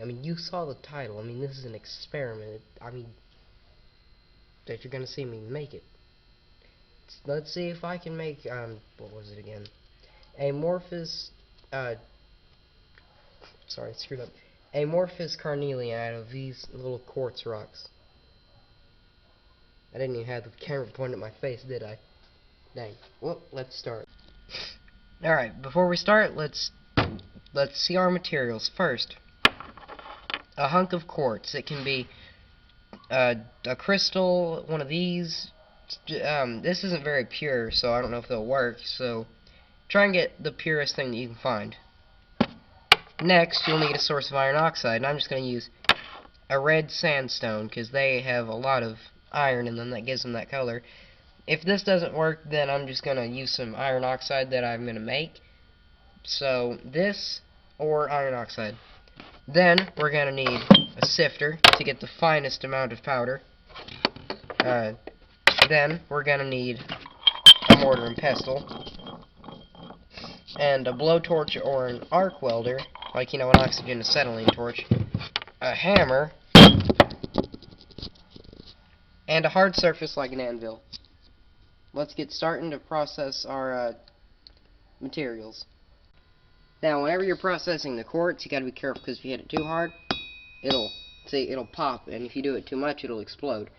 mean, you saw the title. I mean, this is an experiment. I mean, that you're gonna see me make it. Let's see if I can make, what was it again? Amorphous, sorry, I screwed up. Amorphous carnelian out of these little quartz rocks. I didn't even have the camera pointed at my face, did I? Dang. Well, let's start. Alright, before we start, let's see our materials. First, a hunk of quartz. It can be a crystal, one of these. This isn't very pure, so I don't know if they'll work, so try and get the purest thing that you can find. Next, you'll need a source of iron oxide, and I'm just going to use a red sandstone, because they have a lot of iron in them that gives them that color. If this doesn't work, then I'm just going to use some iron oxide that I'm going to make. So, this or iron oxide. Then, we're going to need a sifter to get the finest amount of powder. Then, we're going to need a mortar and pestle. And a blowtorch or an arc welder, like, you know, an oxygen acetylene torch. A hammer. And a hard surface like an anvil. Let's get started to process our materials. Now, whenever you're processing the quartz, you gotta be careful, because if you hit it too hard, it'll pop, and if you do it too much, it'll explode.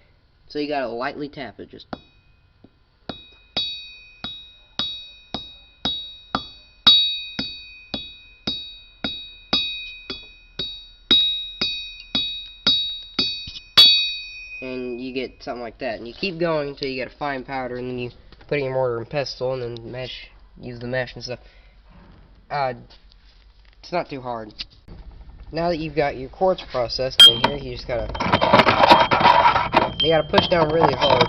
So you gotta lightly tap it, just. And you get something like that, and you keep going until you get a fine powder, and then you put in your mortar and pestle, and then use the mesh and stuff. It's not too hard. Now that you've got your quartz processed in here, you just gotta push down really hard.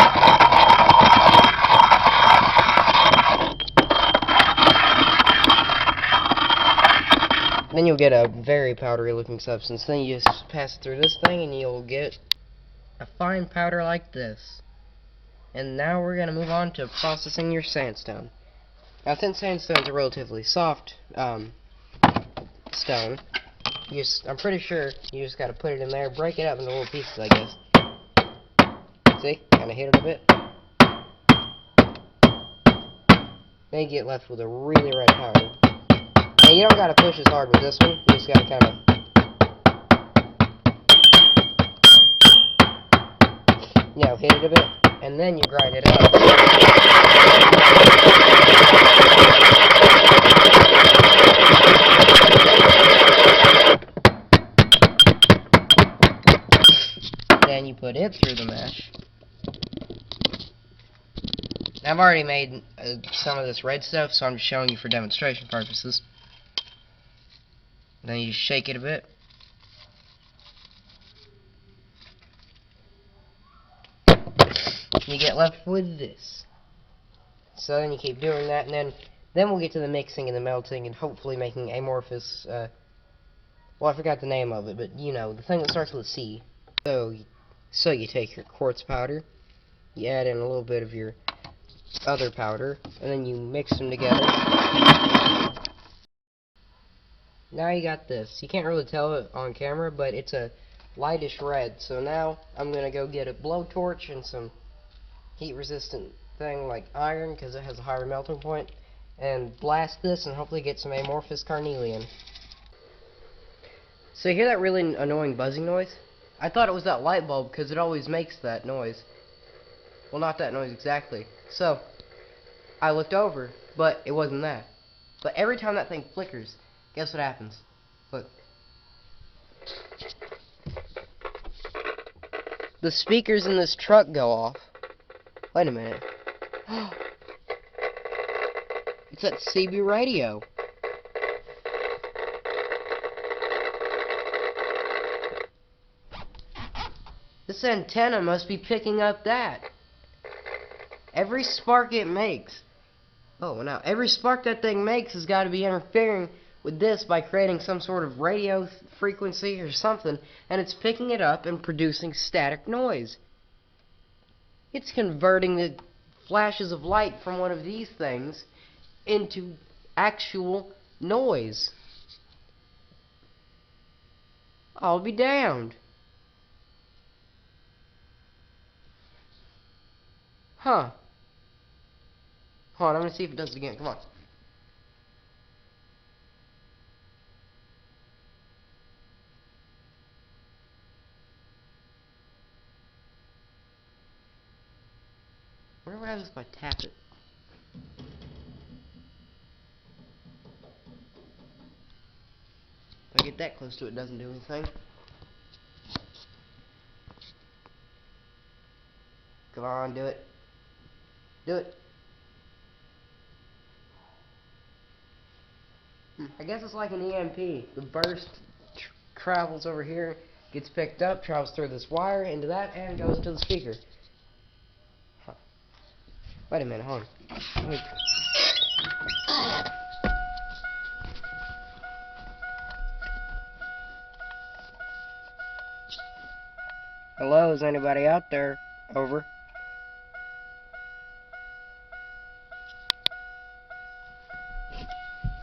Then you'll get a very powdery looking substance. Then you just pass it through this thing, and you'll get a fine powder like this. And now we're gonna move on to processing your sandstone. Now, since sandstone's a relatively soft stone, I'm pretty sure you just gotta put it in there, break it up into little pieces, I guess. See? Kinda hit it a bit. Then you get left with a really red powder. Now, you don't gotta push as hard with this one, you just gotta kinda. You know, hit it a bit, and then you grind it up. Then you put it through the mesh. I've already made some of this red stuff, so I'm just showing you for demonstration purposes. Then you just shake it a bit. You get left with this. So then you keep doing that, and then we'll get to the mixing and the melting, and hopefully making amorphous, well, I forgot the name of it, but you know, the thing that starts with a C. So you take your quartz powder, you add in a little bit of your other powder, and then you mix them together. Now you got this. You can't really tell it on camera, but it's a lightish red. So now I'm gonna go get a blowtorch and some heat-resistant thing like iron, because it has a higher melting point, and blast this and hopefully get some amorphous carnelian. So you hear that really annoying buzzing noise? I thought it was that light bulb, because it always makes that noise. Well, not that noise exactly. So I looked over, but it wasn't that. But every time that thing flickers, guess what happens? Look. The speakers in this truck go off. Wait a minute. It's that CB radio. This antenna must be picking up that. Every spark it makes. Oh, now every spark that thing makes has got to be interfering with this by creating some sort of radio frequency or something, and it's picking it up and producing static noise. It's converting the flashes of light from one of these things into actual noise. I'll be damned. Huh. Hold on, I'm gonna see if it does it again. Come on. I wonder what happens if I tap it. If I get that close to it, it doesn't do anything. Come on, do it. Do it. I guess it's like an EMP. The burst travels over here, gets picked up, travels through this wire into that, and goes to the speaker. Huh. Wait a minute, hold on. Wait. Hello, is anybody out there? Over.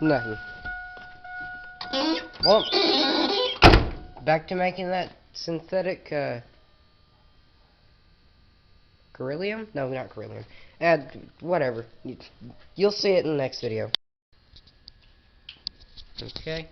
Nothing. Well, back to making that synthetic, carnelian? No, not carnelian. Whatever. You'll see it in the next video. Okay.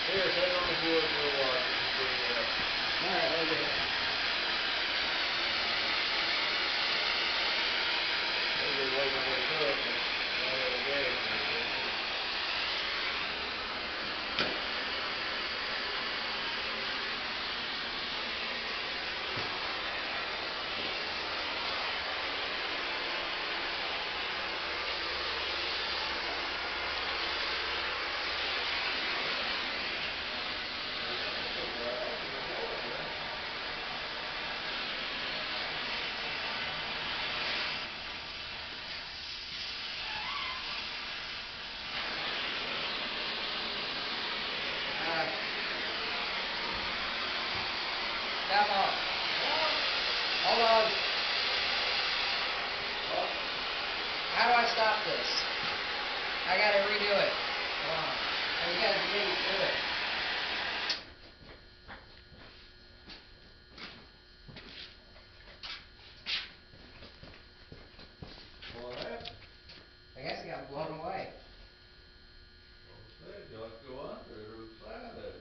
Here, take on the wood for a while. Alright, okay. Maybe wait on the cook. Stop off. Hold on. How do I stop this? I gotta redo it. Come on. You gotta begin to do it. What? I guess it got blown away. You have to go under it or beside it.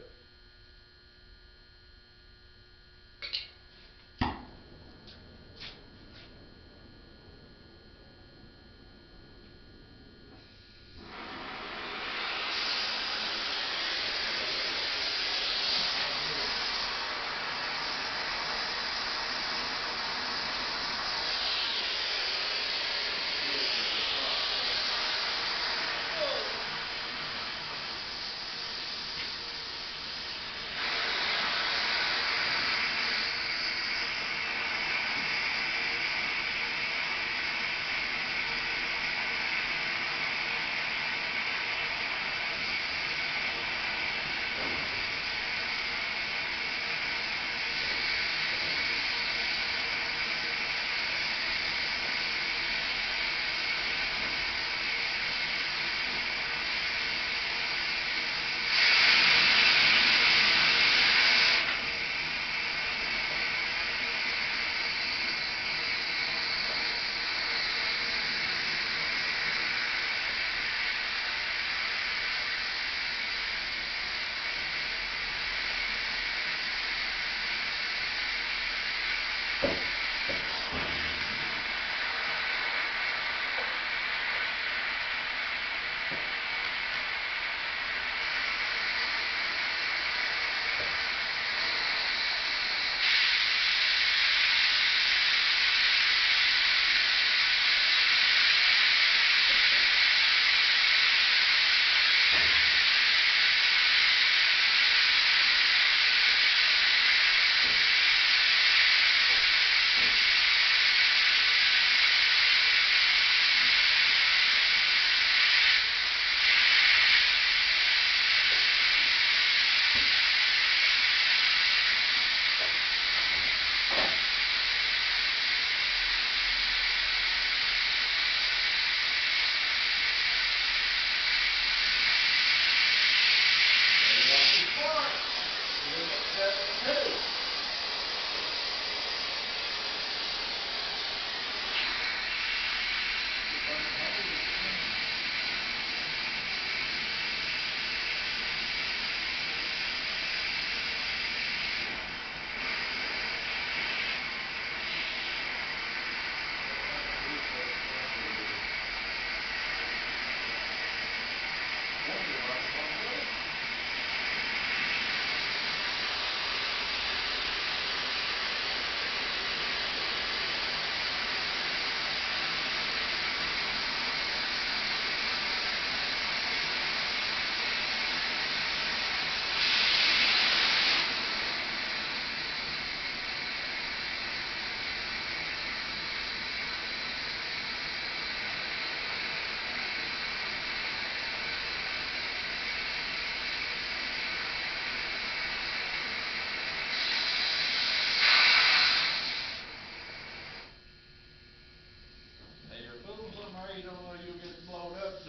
you don't know you'll get blown up.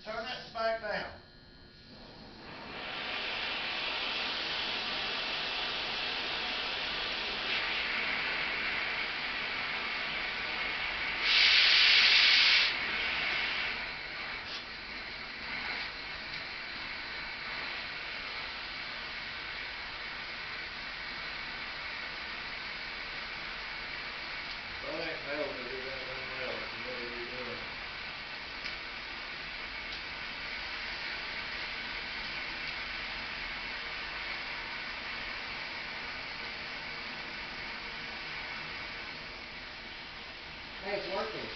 Turn that back down. Well, that ain't melted, it ain't gonna melt. What are you doing? Hey, it's working.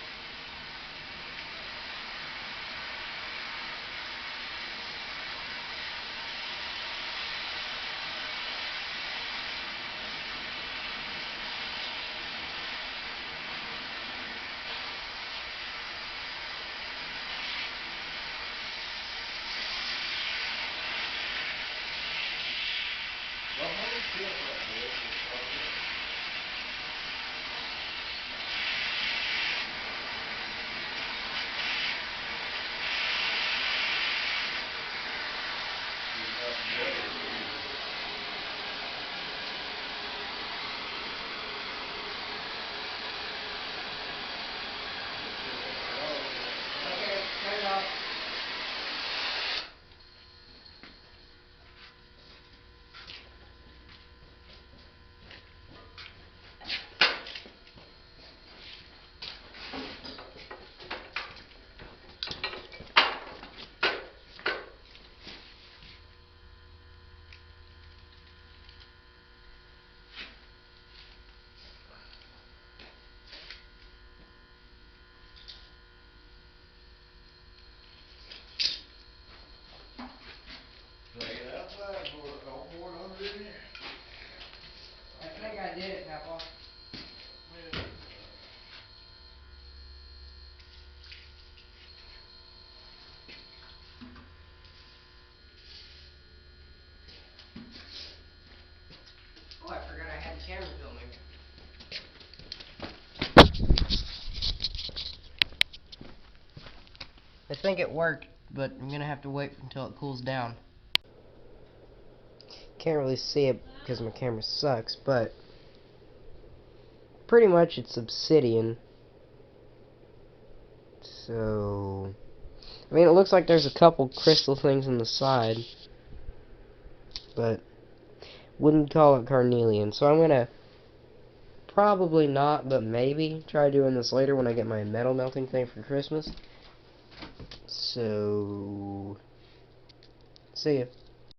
Well, how do you feel about this? Okay, turn it off. Take it outside for it. Don't pour it under in here. I think I did it, Papa. Yeah. Oh, I forgot I had the camera filming. I think it worked, but I'm gonna have to wait until it cools down. Can't really see it because my camera sucks, but pretty much it's obsidian. So, I mean, it looks like there's a couple crystal things on the side, but wouldn't call it carnelian. So I'm gonna probably not, but maybe try doing this later when I get my metal melting thing for Christmas. So, see ya.